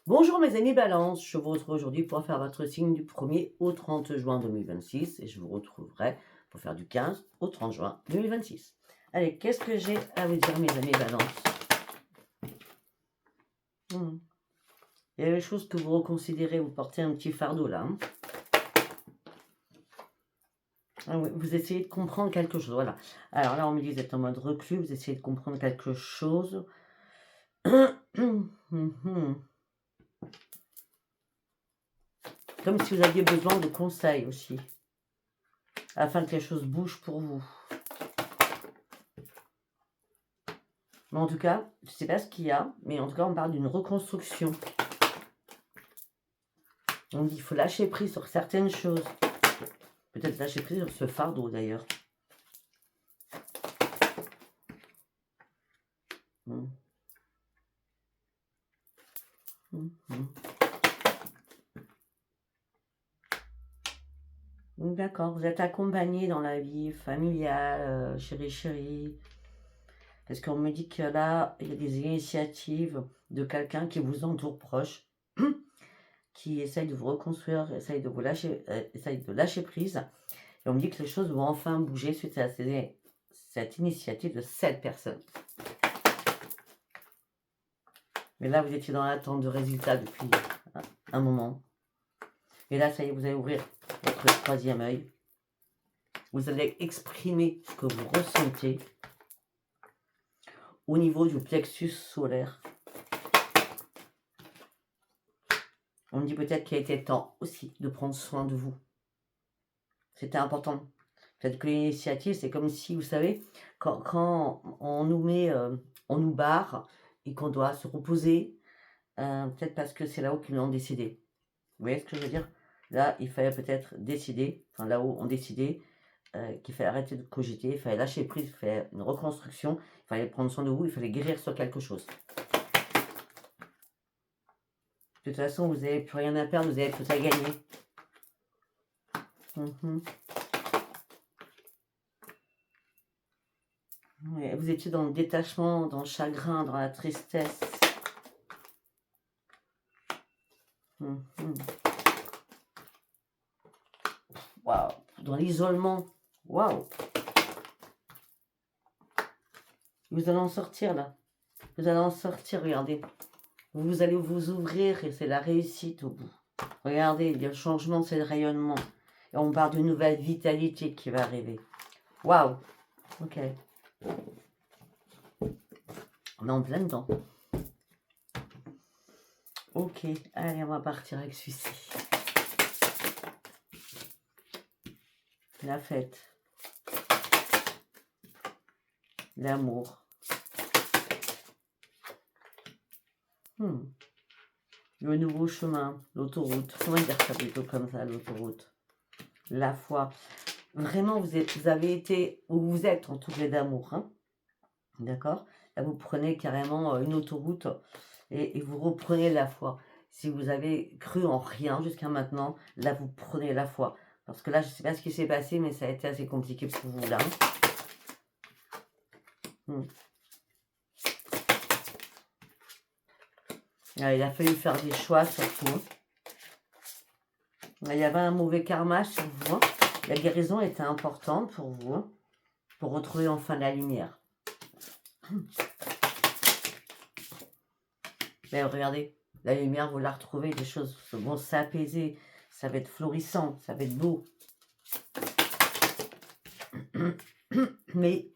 Bonjour mes amis Balance, je vous retrouve aujourd'hui pour faire votre signe du 1er au 30 juin 2026 et je vous retrouverai pour faire du 15 au 30 juin 2026. Allez, qu'est-ce que j'ai à vous dire mes amis Balance? Il y a des choses que vous reconsidérez, vous portez un petit fardeau là. Ah oui, vous essayez de comprendre quelque chose, voilà. Alors là on me dit que vous êtes en mode reclus, vous essayez de comprendre quelque chose. Comme si vous aviez besoin de conseils aussi, afin que les choses bougent pour vous. Mais en tout cas, je ne sais pas ce qu'il y a, mais en tout cas, on parle d'une reconstruction. On dit qu'il faut lâcher prise sur certaines choses. Peut-être lâcher prise sur ce fardeau d'ailleurs. D'accord, vous êtes accompagné dans la vie familiale, chérie chérie. Parce qu'on me dit que là, il y a des initiatives de quelqu'un qui vous entoure proche, qui essaye de vous reconstruire, essaye de lâcher prise. Et on me dit que les choses vont enfin bouger suite à cette initiative de cette personne. Mais là, vous étiez dans l'attente de résultats depuis un moment. Et là, ça y est, vous allez ouvrir votre troisième œil. Vous allez exprimer ce que vous ressentez au niveau du plexus solaire. On me dit peut-être qu'il a été temps aussi de prendre soin de vous. C'était important. Peut-être que l'initiative, c'est comme si, vous savez, quand on nous met, on nous barre et qu'on doit se reposer, peut-être parce que c'est là-haut qu'ils l'ont décidé. Vous voyez ce que je veux dire? Là, il fallait peut-être décider, enfin là-haut, on décidait qu'il fallait arrêter de cogiter, il fallait lâcher prise, il fallait une reconstruction, il fallait prendre soin de vous, il fallait guérir sur quelque chose. De toute façon, vous n'avez plus rien à perdre, vous avez tout à gagner. Ouais, vous étiez dans le détachement, dans le chagrin, dans la tristesse. Waouh, dans l'isolement. Waouh. Vous allez en sortir là. Vous allez en sortir, regardez. Vous allez vous ouvrir et c'est la réussite au bout. Regardez, il y a le changement, c'est le rayonnement. Et on parle d'une nouvelle vitalité qui va arriver. Waouh. Ok. On est en plein dedans. Ok, allez, on va partir avec celui-ci. La fête. L'amour. Le nouveau chemin, l'autoroute. Comment dire ça plutôt comme ça, l'autoroute? La foi. Vraiment, vous avez été, ou vous êtes entouré d'amour. Hein, d'accord? Là, vous prenez carrément une autoroute et vous reprenez la foi. Si vous avez cru en rien jusqu'à maintenant, là, vous prenez la foi. Parce que là, je ne sais pas ce qui s'est passé, mais ça a été assez compliqué pour vous, là. Il a fallu faire des choix, surtout. Il y avait un mauvais karma sur vous. La guérison était importante pour vous, pour retrouver enfin la lumière. Mais regardez, la lumière, vous la retrouvez, les choses vont s'apaiser, ça va être florissant, ça va être beau. Mais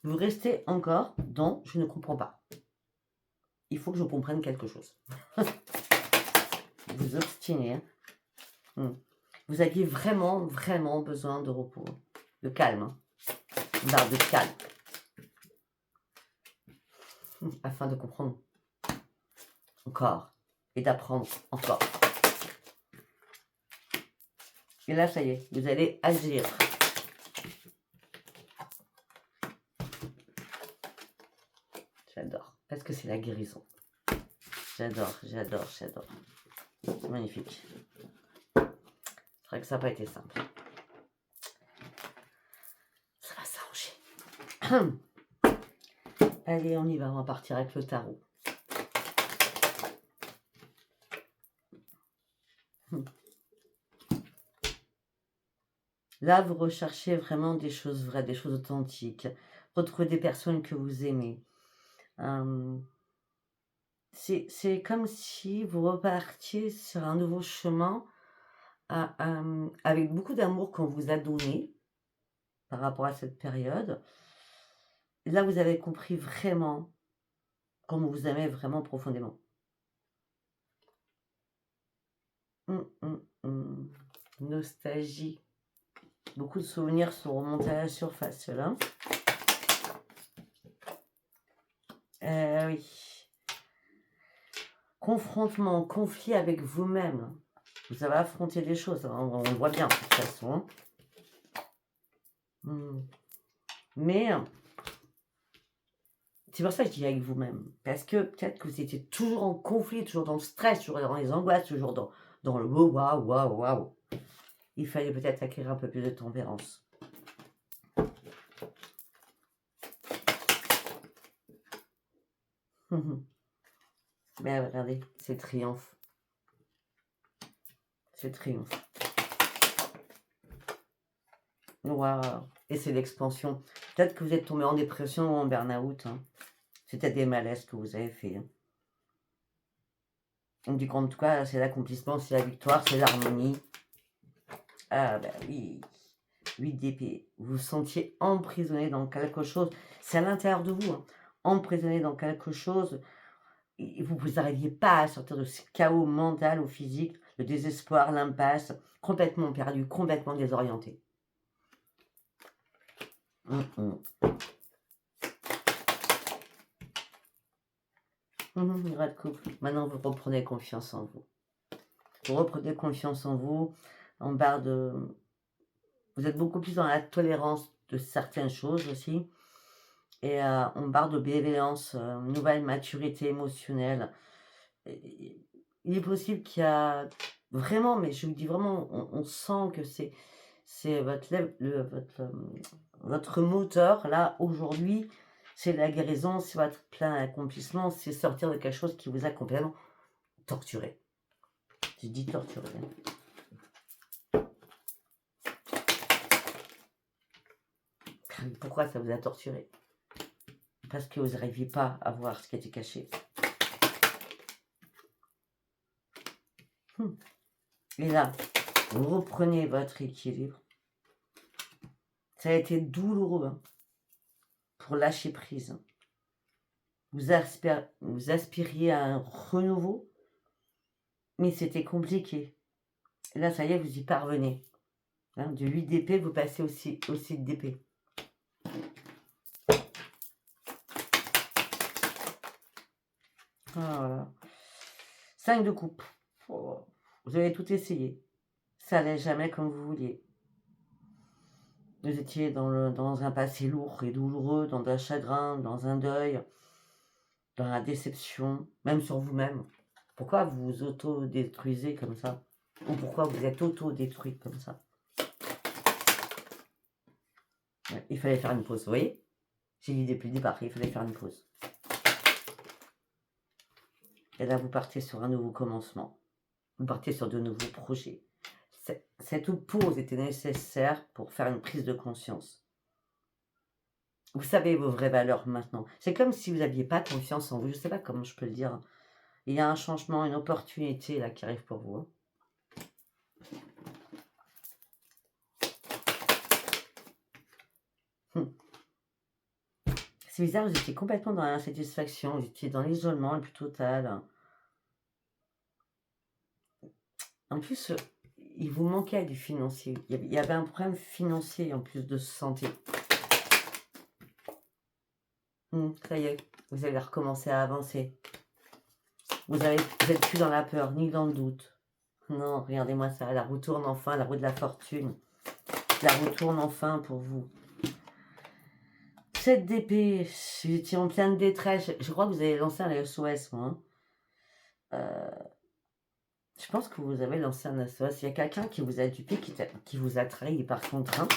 vous restez encore dans « je ne comprends pas ». Il faut que je comprenne quelque chose. Vous obstinez. Vous aviez vraiment, vraiment besoin de repos, de calme. Hein. Une barre de calme. Afin de comprendre encore et d'apprendre encore. Et là, ça y est, vous allez agir. J'adore, parce que c'est la guérison. J'adore, j'adore, j'adore. C'est magnifique. C'est vrai que ça n'a pas été simple. Ça va s'arranger. Allez, on y va, on va partir avec le tarot. Là, vous recherchez vraiment des choses vraies, des choses authentiques. Retrouver des personnes que vous aimez. C'est comme si vous repartiez sur un nouveau chemin avec beaucoup d'amour qu'on vous a donné par rapport à cette période. Là, vous avez compris vraiment comme vous aimez vraiment profondément. Nostalgie. Beaucoup de souvenirs sont remontés à la surface, là. Oui. Confrontement, conflit avec vous-même. Vous avez affronté des choses, hein, on le voit bien de toute façon. Mais c'est pour ça que je dis avec vous-même. Parce que peut-être que vous étiez toujours en conflit, toujours dans le stress, toujours dans les angoisses, toujours dans le waouh. Il fallait peut-être acquérir un peu plus de tempérance. Mais regardez, c'est triomphe. C'est triomphe. Waouh. Et c'est l'expansion. Peut-être que vous êtes tombé en dépression ou en burn-out. Hein. C'est peut-être des malaises que vous avez fait. Hein. Du coup, en tout cas, c'est l'accomplissement, c'est la victoire, c'est l'harmonie. Ah ben oui. 8 d'épée. Vous vous sentiez emprisonné dans quelque chose. C'est à l'intérieur de vous. Hein. Emprisonné dans quelque chose. Et vous n'arriviez pas à sortir de ce chaos mental ou physique, le désespoir, l'impasse, complètement perdu, complètement désorienté. Rat de couple. Maintenant, vous reprenez confiance en vous. Vous reprenez confiance en vous. En barre de... Vous êtes beaucoup plus dans la tolérance de certaines choses aussi. Et on barre de bienveillance, nouvelle maturité émotionnelle. Et il est possible qu'il y a vraiment, mais je vous dis vraiment, on sent que c'est votre moteur, là, aujourd'hui, c'est la guérison, c'est votre plein accomplissement, c'est sortir de quelque chose qui vous a complètement torturé. Je dis torturé. Pourquoi ça vous a torturé? Parce que vous n'arriviez pas à voir ce qui était caché. Et là, vous reprenez votre équilibre. Ça a été douloureux hein, pour lâcher prise. Vous aspiriez à un renouveau, mais c'était compliqué. Et là, ça y est, vous y parvenez. Hein, de 8 d'épée, vous passez au 6 d'épée. Voilà. 5 de coupe. Oh, vous avez tout essayé. Ça n'allait jamais comme vous vouliez. Vous étiez dans un passé lourd et douloureux, dans un chagrin, dans un deuil, dans la déception, même sur vous-même. Pourquoi vous vous auto-détruisez comme ça? Ou pourquoi vous êtes auto-détruit comme ça? Ouais, il fallait faire une pause, vous voyez? J'ai dit depuis le départ, il fallait faire une pause. Et là, vous partez sur un nouveau commencement. Vous partez sur de nouveaux projets. Cette pause était nécessaire pour faire une prise de conscience. Vous savez vos vraies valeurs maintenant. C'est comme si vous n'aviez pas confiance en vous. Je ne sais pas comment je peux le dire. Il y a un changement, une opportunité là qui arrive pour vous. C'est bizarre, vous étiez complètement dans l'insatisfaction, vous étiez dans l'isolement le plus total. En plus, il vous manquait du financier. Il y avait un problème financier en plus de santé. Ça y est, vous allez recommencer à avancer. Vous n'êtes plus dans la peur, ni dans le doute. Non, regardez-moi ça, la roue tourne enfin, la roue de la fortune. La roue tourne enfin pour vous. 7 d'épée, vous étiez en pleine détresse. Je crois que vous avez lancé un SOS, moi. Je pense que vous avez lancé un SOS. Il y a quelqu'un qui vous a dupé, qui vous a trahi par contre. Hein.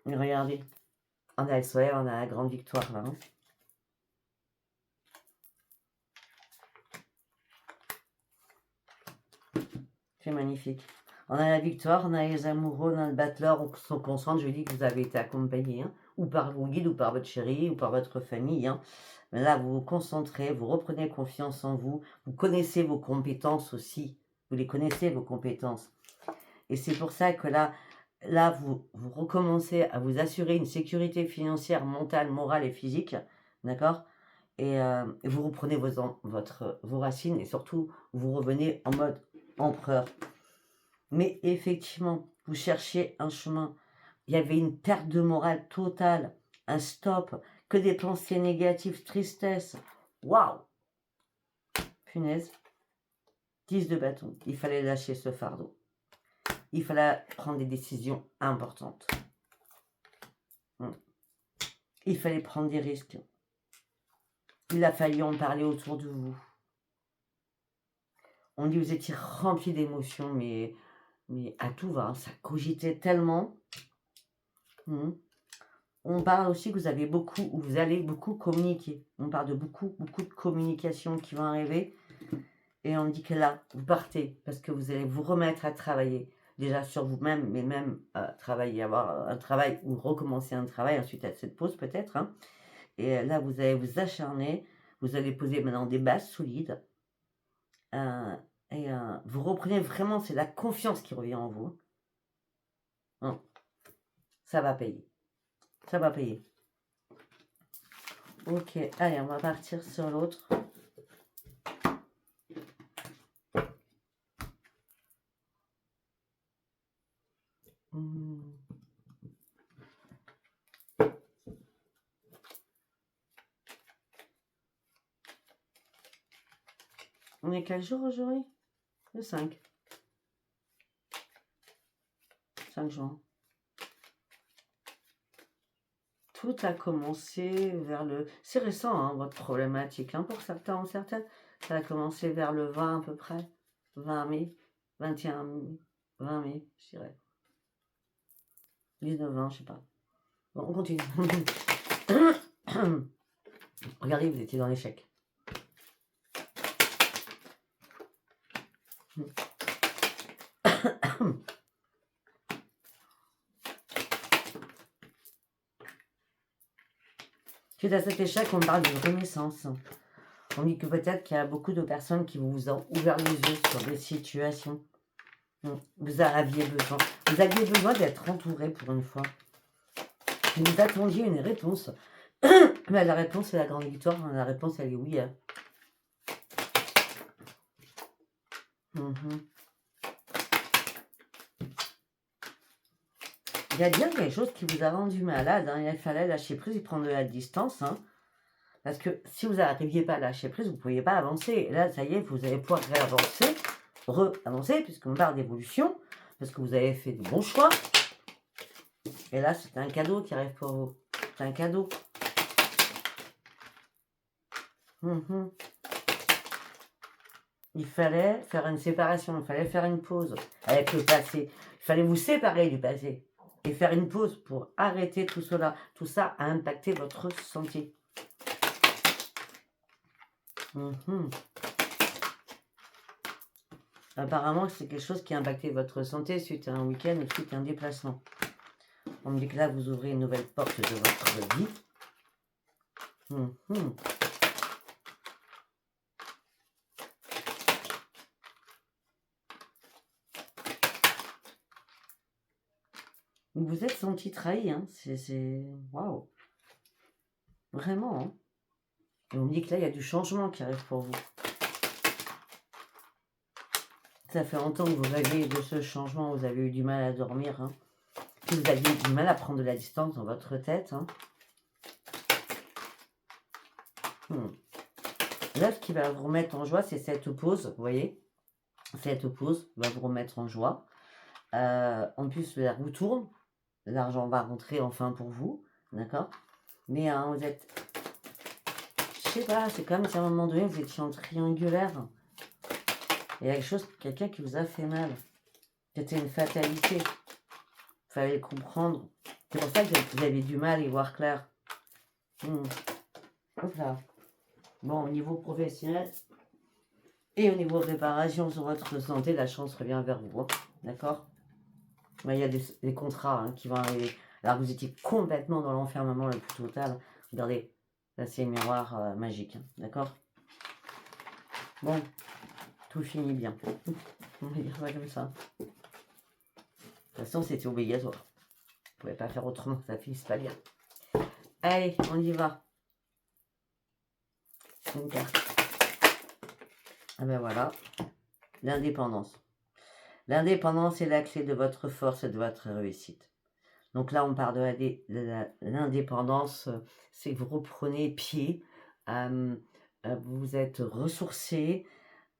Mais regardez, on a le SOS, on a la grande victoire là. Hein. C'est magnifique. On a la victoire, on a les amoureux, on a le battleur, on se concentre. Je dis que vous avez été accompagné, hein, ou par vos guides, ou par votre chéri, ou par votre famille. Hein. Mais là, vous vous concentrez, vous reprenez confiance en vous. Vous connaissez vos compétences aussi. Vous les connaissez, vos compétences. Et c'est pour ça que là vous recommencez à vous assurer une sécurité financière, mentale, morale et physique. D'accord? Et vous reprenez vos racines et surtout, vous revenez en mode empereur. Mais effectivement, vous cherchiez un chemin. Il y avait une perte de morale totale, un stop, que des pensées négatives, tristesse. Waouh! Punaise. 10 de bâton. Il fallait lâcher ce fardeau. Il fallait prendre des décisions importantes. Il fallait prendre des risques. Il a fallu en parler autour de vous. On dit que vous étiez rempli d'émotions, mais à tout va, hein, ça cogitait tellement. On parle aussi que vous avez beaucoup, ou vous allez beaucoup communiquer. On parle de beaucoup de communication qui vont arriver. Et on dit que là, vous partez, parce que vous allez vous remettre à travailler. Déjà sur vous-même, mais même travailler, avoir un travail, ou recommencer un travail, ensuite à cette pause peut-être. Hein. Et là, vous allez vous acharner. Vous allez poser maintenant des bases solides. Et vous reprenez vraiment, c'est la confiance qui revient en vous. Hein. Ça va payer. Ça va payer. Ok, allez, on va partir sur l'autre. On est quel jour aujourd'hui? Le 5. 5 juin. Tout a commencé vers le... C'est récent, hein, votre problématique. Hein, pour certains ou certaines, ça a commencé vers le 20 à peu près. 20 mai, 21 mai, 20 mai, je dirais. 19-20, je sais pas. Bon, on continue. Regardez, vous étiez dans l'échec. Suite à cet échec, on parle de renaissance. On dit que peut-être qu'il y a beaucoup de personnes qui vous ont ouvert les yeux sur des situations. Vous aviez besoin. Vous aviez besoin d'être entouré pour une fois. Vous attendiez une réponse. Mais la réponse, c'est la grande victoire. La réponse, elle est oui. Hein. Il y a bien quelque chose qui vous a rendu malade. Hein. Il fallait lâcher prise et prendre de la distance. Hein. Parce que si vous n'arriviez pas à lâcher prise, vous ne pouviez pas avancer. Et là, ça y est, vous allez pouvoir réavancer, re-avancer, puisqu'on parle d'évolution, parce que vous avez fait de bons choix. Et là, c'est un cadeau qui arrive pour vous. C'est un cadeau. Il fallait faire une séparation, il fallait faire une pause avec le passé. Il fallait vous séparer du passé et faire une pause pour arrêter tout cela. Tout ça a impacté votre santé. Apparemment, c'est quelque chose qui a impacté votre santé suite à un week-end ou suite à un déplacement. On me dit que là, vous ouvrez une nouvelle porte de votre vie. Vous vous êtes senti trahi, hein. C'est... Waouh. Vraiment, hein. Et on me dit que là, il y a du changement qui arrive pour vous. Ça fait longtemps que vous rêvez de ce changement, vous avez eu du mal à dormir, hein. Vous aviez du mal à prendre de la distance dans votre tête, hein. Là, ce qui va vous remettre en joie, c'est cette pause, vous voyez. Cette pause va vous remettre en joie. En plus, la roue tourne. L'argent va rentrer enfin pour vous, d'accord. Mais vous êtes... Je sais pas, c'est comme si à un moment donné, vous étiez en triangulaire. Il y a quelque chose, quelqu'un qui vous a fait mal. C'était une fatalité. Il fallait le comprendre. C'est pour ça que vous avez du mal à y voir clair. Hop là. Bon, au niveau professionnel, Et au niveau préparation sur votre santé, la chance revient vers vous. Hein. D'accord? Il y a des contrats hein, qui vont arriver. Alors que vous étiez complètement dans l'enfermement le plus total. Regardez, là c'est le miroir magique. Hein. D'accord? Bon, tout finit bien. On va dire ça comme ça. De toute façon, c'était obligatoire. Vous ne pouvez pas faire autrement, ça finisse pas bien. Allez, on y va. Une carte. Ah ben voilà, l'indépendance. L'indépendance est la clé de votre force et de votre réussite. Donc là, on parle de l'indépendance, c'est que vous reprenez pied, vous êtes ressourcé,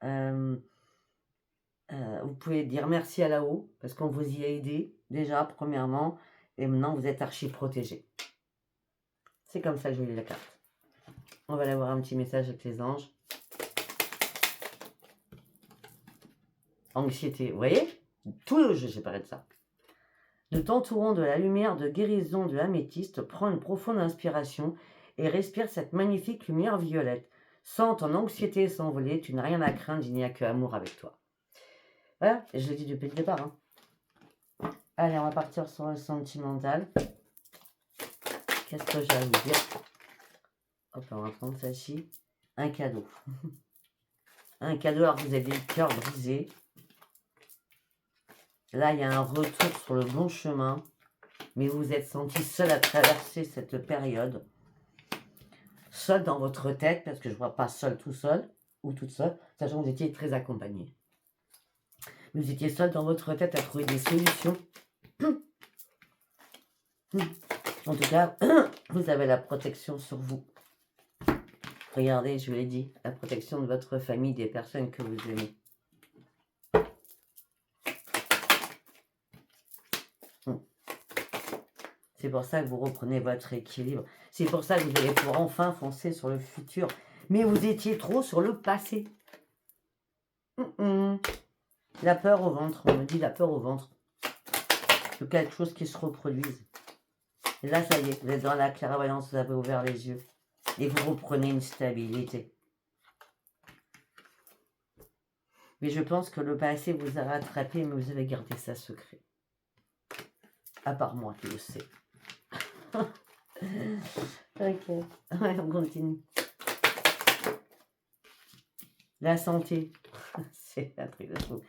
vous pouvez dire merci à là-haut, parce qu'on vous y a aidé, déjà, premièrement, et maintenant, vous êtes archi protégé. C'est comme ça que je lis la carte. On va aller voir un petit message avec les anges. Anxiété, vous voyez? Tout le jeu, j'ai parlé de ça. Nous t'entourons de la lumière de guérison de l'améthyste, prends une profonde inspiration et respire cette magnifique lumière violette. Sens ton anxiété s'envoler, tu n'as rien à craindre, il n'y a que amour avec toi. Voilà, je l'ai dit depuis le départ. Hein. Allez, on va partir sur le sentimental. Qu'est-ce que j'ai à vous dire? Hop, on va prendre celle-ci. Un cadeau. Un cadeau alors que vous avez le cœur brisé. Là, il y a un retour sur le bon chemin, mais vous vous êtes senti seul à traverser cette période. Seul dans votre tête, parce que je ne vois pas seul tout seul, ou toute seule, sachant que vous étiez très accompagné. Vous étiez seul dans votre tête à trouver des solutions. En tout cas, vous avez la protection sur vous. Regardez, je vous l'ai dit, la protection de votre famille, des personnes que vous aimez. C'est pour ça que vous reprenez votre équilibre. C'est pour ça que vous allez pouvoir enfin foncer sur le futur. Mais vous étiez trop sur le passé. La peur au ventre, on me dit la peur au ventre. De quelque chose qui se reproduise. Et là, ça y est, vous êtes dans la clairvoyance, vous avez ouvert les yeux. Et vous reprenez une stabilité. Mais je pense que le passé vous a rattrapé, mais vous avez gardé ça secret. À part moi qui le sais. Ok, ouais, on continue. La santé, c'est un truc de fou.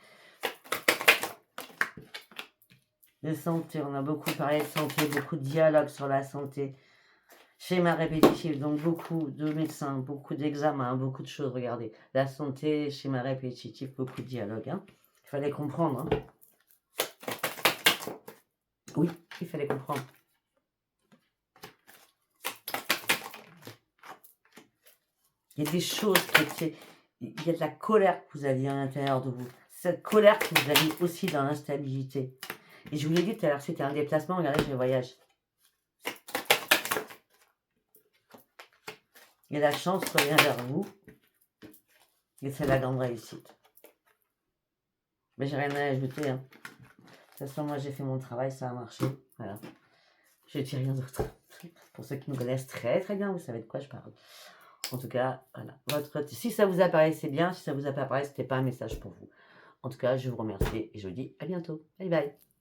La santé, on a beaucoup parlé de santé, beaucoup de dialogue sur la santé. Schéma répétitif, donc beaucoup de médecins, beaucoup d'examens, beaucoup de choses, regardez. La santé, schéma répétitif, beaucoup de dialogue. Hein. Il fallait comprendre. Hein. Oui, il fallait comprendre. Il y a des choses qui... Il y a de la colère que vous aviez à l'intérieur de vous. Cette colère que vous aviez aussi dans l'instabilité. Et je vous l'ai dit tout à l'heure, c'était un déplacement, regardez, je voyage. Et la chance revient vers vous. Et c'est la grande réussite. Mais j'ai rien à ajouter. Hein. De toute façon, moi j'ai fait mon travail, ça a marché. Voilà. Je ne dis rien d'autre. Pour ceux qui me connaissent très très bien, vous savez de quoi je parle. En tout cas, voilà. Si ça vous apparaît, c'est bien. Si ça vous apparaît, ce n'était pas un message pour vous. En tout cas, je vous remercie et je vous dis à bientôt. Bye bye.